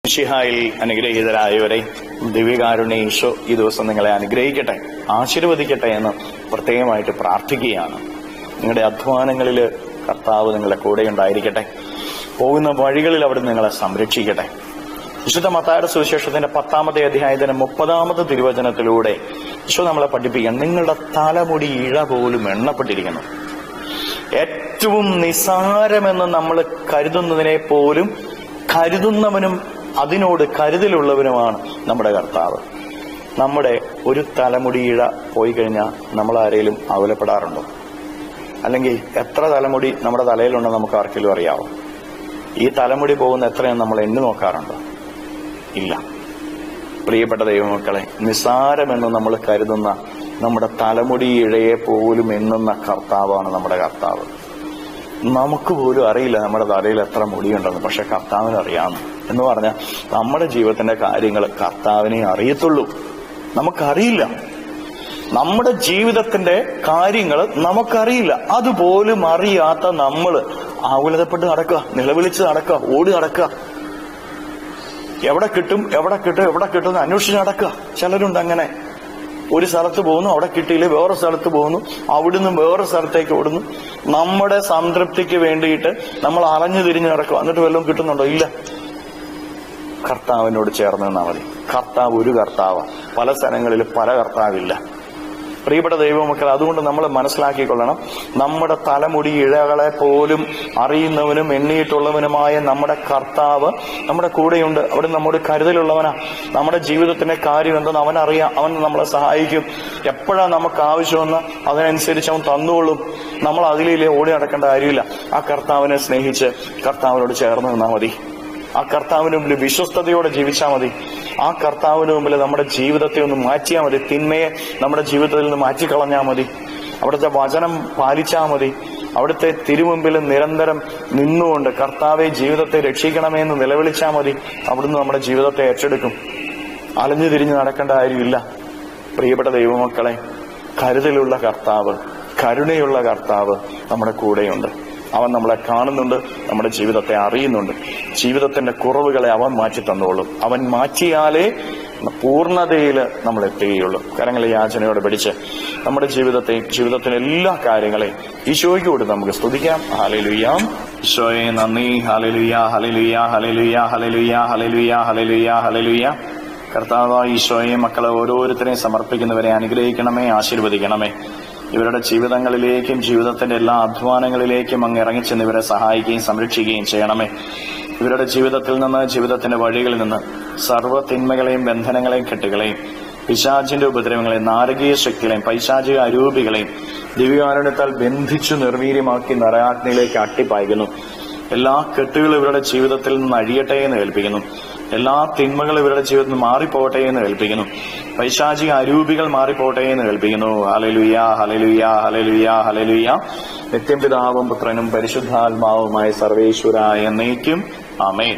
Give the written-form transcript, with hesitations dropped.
മിശിഹായിൽ അനുഗ്രഹീതരായവരെ, ദിവ്യകാരുണ്യ ഈശോ ഈ ദിവസം നിങ്ങളെ അനുഗ്രഹിക്കട്ടെ, ആശീർവദിക്കട്ടെ എന്ന് പ്രത്യേകമായിട്ട് പ്രാർത്ഥിക്കുകയാണ്. നിങ്ങളുടെ അധ്വാനങ്ങളിൽ കർത്താവ് നിങ്ങളുടെ കൂടെ ഉണ്ടായിരിക്കട്ടെ. പോകുന്ന വഴികളിൽ അവിടെ നിങ്ങളെ സംരക്ഷിക്കട്ടെ. വിശുദ്ധ മത്തായിയുടെ സുവിശേഷത്തിന്റെ 10-ാമത്തെ അധ്യായത്തിന് 30-ാമത്തെ തിരുവചനത്തിലൂടെ ഈശോ നമ്മളെ പഠിപ്പിക്കാൻ, നിങ്ങളുടെ തലമുടി ഇഴ പോലും എണ്ണപ്പെട്ടിരിക്കുന്നു. ഏറ്റവും നിസാരമെന്ന് നമ്മൾ കരുതുന്നതിനെ പോലും കരുതുന്നവനും അതിനോട് കരുതലുള്ളവനുമാണ് നമ്മുടെ കർത്താവ്. നമ്മുടെ ഒരു തലമുടി ഇഴ പോയി കഴിഞ്ഞാൽ നമ്മൾ ആരെങ്കിലും അവലപ്പെടാറുണ്ടോ? അല്ലെങ്കിൽ എത്ര തലമുടി നമ്മുടെ തലയിലുണ്ടെന്ന് നമുക്ക് ആർക്കെങ്കിലും അറിയാവോ? ഈ തലമുടി പോകുന്ന എത്രയെന്ന് നമ്മൾ എണ്ണി നോക്കാറുണ്ടോ? ഇല്ല. പ്രിയപ്പെട്ട ദൈവമക്കളെ, നിസാരമെന്ന് നമ്മൾ കരുതുന്ന നമ്മുടെ തലമുടി ഇഴയെ പോലും എണ്ണുന്ന കർത്താവാണ് നമ്മുടെ കർത്താവ്. നമുക്ക് പോലും അറിയില്ല നമ്മുടെ തലയിൽ എത്ര മുടിയുണ്ടെന്ന്, പക്ഷെ കർത്താവിന് അറിയാമെന്ന്. എന്ന് പറഞ്ഞാൽ നമ്മുടെ ജീവിതത്തിന്റെ കാര്യങ്ങൾ കർത്താവിനെ അറിയത്തുള്ളൂ, നമുക്കറിയില്ല. നമ്മുടെ ജീവിതത്തിന്റെ കാര്യങ്ങൾ നമുക്കറിയില്ല. അതുപോലും അറിയാത്ത നമ്മൾ ആകുലതപ്പെട്ട് നടക്കുക, നിലവിളിച്ച് നടക്കുക, ഓടി നടക്കുക, എവിടെ കിട്ടും എന്ന് അന്വേഷിച്ച് നടക്കുക. ചിലരുണ്ട് അങ്ങനെ. ഒരു സ്ഥലത്ത് പോകുന്നു, അവിടെ കിട്ടിയില്ല, വേറെ സ്ഥലത്ത് പോകുന്നു, അവിടുന്ന് വേറെ സ്ഥലത്തേക്ക് ഓടുന്നു. നമ്മുടെ സംതൃപ്തിക്ക് വേണ്ടിയിട്ട് നമ്മൾ അലഞ്ഞു തിരിഞ്ഞ് നടക്കുക. എന്നിട്ട് വല്ലതും കിട്ടുന്നുണ്ടോ? ഇല്ല. കർത്താവിനോട് ചേർന്ന് നിന്നാൽ മതി. കർത്താവ് ഒരു കർത്താവാണ്, പല സ്ഥലങ്ങളിൽ പല കർത്താവില്ല. പ്രിയപ്പെട്ട ദൈവമക്കൾ, അതുകൊണ്ട് നമ്മൾ മനസ്സിലാക്കിക്കൊള്ളണം, നമ്മുടെ തലമുടി ഇഴകളെ പോലും അറിയുന്നവനും എണ്ണിയിട്ടുള്ളവനുമായ നമ്മുടെ കർത്താവ് നമ്മുടെ കൂടെയുണ്ട്. അവിടെ നമ്മുടെ കരുതലുള്ളവനാ. നമ്മുടെ ജീവിതത്തിന്റെ കാര്യം എന്തെന്ന് അവനറിയാം. അവൻ നമ്മളെ സഹായിക്കും. എപ്പോഴാണ് നമുക്ക് ആവശ്യമെന്ന് അതിനനുസരിച്ച് അവൻ തന്നുകൊള്ളും. നമ്മൾ അതിലേ ഓടി നടക്കേണ്ട കാര്യമില്ല. ആ കർത്താവിനെ സ്നേഹിച്ച് കർത്താവിനോട് ചേർന്ന് നിന്നാൽ മതി. ആ കർത്താവിന് മുമ്പിൽ വിശ്വസ്തയോടെ ജീവിച്ചാൽ മതി. ആ കർത്താവിന് മുമ്പിൽ നമ്മുടെ ജീവിതത്തെ ഒന്ന് മാറ്റിയാൽ മതി. തിന്മയെ നമ്മുടെ ജീവിതത്തിൽ നിന്ന് മാറ്റിക്കളഞ്ഞാൽ മതി. അവിടുത്തെ വചനം പാലിച്ചാൽ മതി. അവിടുത്തെ തിരുമുമ്പിൽ നിരന്തരം നിന്നുകൊണ്ട് കർത്താവെ ജീവിതത്തെ രക്ഷിക്കണമേ എന്ന് നിലവിളിച്ചാൽ മതി. അവിടുന്ന് നമ്മുടെ ജീവിതത്തെ ഏറ്റെടുക്കും. അലഞ്ഞു തിരിഞ്ഞ് നടക്കേണ്ട കാര്യമില്ല. പ്രിയപ്പെട്ട ദൈവമക്കളെ, കരുതലുള്ള കർത്താവ്, കരുണയുള്ള കർത്താവ് നമ്മുടെ കൂടെയുണ്ട്. അവൻ നമ്മളെ കാണുന്നുണ്ട്, നമ്മുടെ ജീവിതത്തെ അറിയുന്നുണ്ട്. ജീവിതത്തിന്റെ കുറവുകളെ അവൻ മാറ്റി തന്നോളും. അവൻ മാറ്റിയാലേ പൂർണ്ണതയിൽ നമ്മൾ എത്തുകയുള്ളൂ. കരങ്ങളെ യാചനയോടെ പിടിച്ച് നമ്മുടെ ജീവിതത്തിന്റെ എല്ലാ കാര്യങ്ങളെയും ഈശോയ്ക്ക് കൂടി നമുക്ക് സ്തുതിക്കാം. ഹല്ലേലൂയ. ഈശോയെ നന്ദി. ഹല്ലേലൂയ, ഹല്ലേലൂയ, ഹല്ലേലൂയ, ഹല്ലേലൂയ, ഹല്ലേലൂയ, ഹല്ലേലൂയ, ഹല്ലേലൂയ. കർത്താവായ ഈശോയെ, മക്കളെ ഓരോരുത്തരെയും സമർപ്പിക്കുന്നവരെ അനുഗ്രഹിക്കണമേ, ആശീർവദിക്കണമേ. ഇവരുടെ ജീവിതങ്ങളിലേക്കും ജീവിതത്തിന്റെ എല്ലാ അധ്വാനങ്ങളിലേക്കും അങ്ങ് ഇറങ്ങിച്ചെന്ന് ഇവരെ സഹായിക്കുകയും സംരക്ഷിക്കുകയും ചെയ്യണമേ. ഇവരുടെ ജീവിതത്തിൽ നിന്ന്, ജീവിതത്തിന്റെ വഴികളിൽ നിന്ന് സർവ്വ തിന്മകളെയും ബന്ധനങ്ങളെയും കെട്ടുകളെയും പിശാചിന്റെ ഉപദ്രവങ്ങളെയും നാരകീയ ശക്തികളെയും പൈശാചിക അരൂപികളെയും ദിവ്യകാരുണ്യത്താൽ ബന്ധിച്ചു നിർവീര്യമാക്കി നരകാഗ്നിയിലേക്ക് അട്ടിപ്പായിക്കുന്നു. എല്ലാ കെട്ടുകളും ഇവരുടെ ജീവിതത്തിൽ നിന്ന് അഴിയട്ടെ എന്ന് ഏൽപ്പിക്കുന്നു. എല്ലാ തിന്മകളും ഇവരുടെ ജീവിതത്തിൽ നിന്ന് മാറിപ്പോകട്ടെ എന്ന് ഏൽപ്പിക്കുന്നു. പൈശാചിക അരൂപികൾ മാറിപ്പോട്ടെ എന്ന് കേൾപ്പിക്കുന്നു. ഹല്ലേലൂയ, ഹല്ലേലൂയ, ഹല്ലേലൂയ, ഹല്ലേലൂയ. നിത്യം പിതാവും പുത്രനും പരിശുദ്ധാത്മാവുമായ സർവേശ്വരായ എന്നേക്കും ആമേൻ.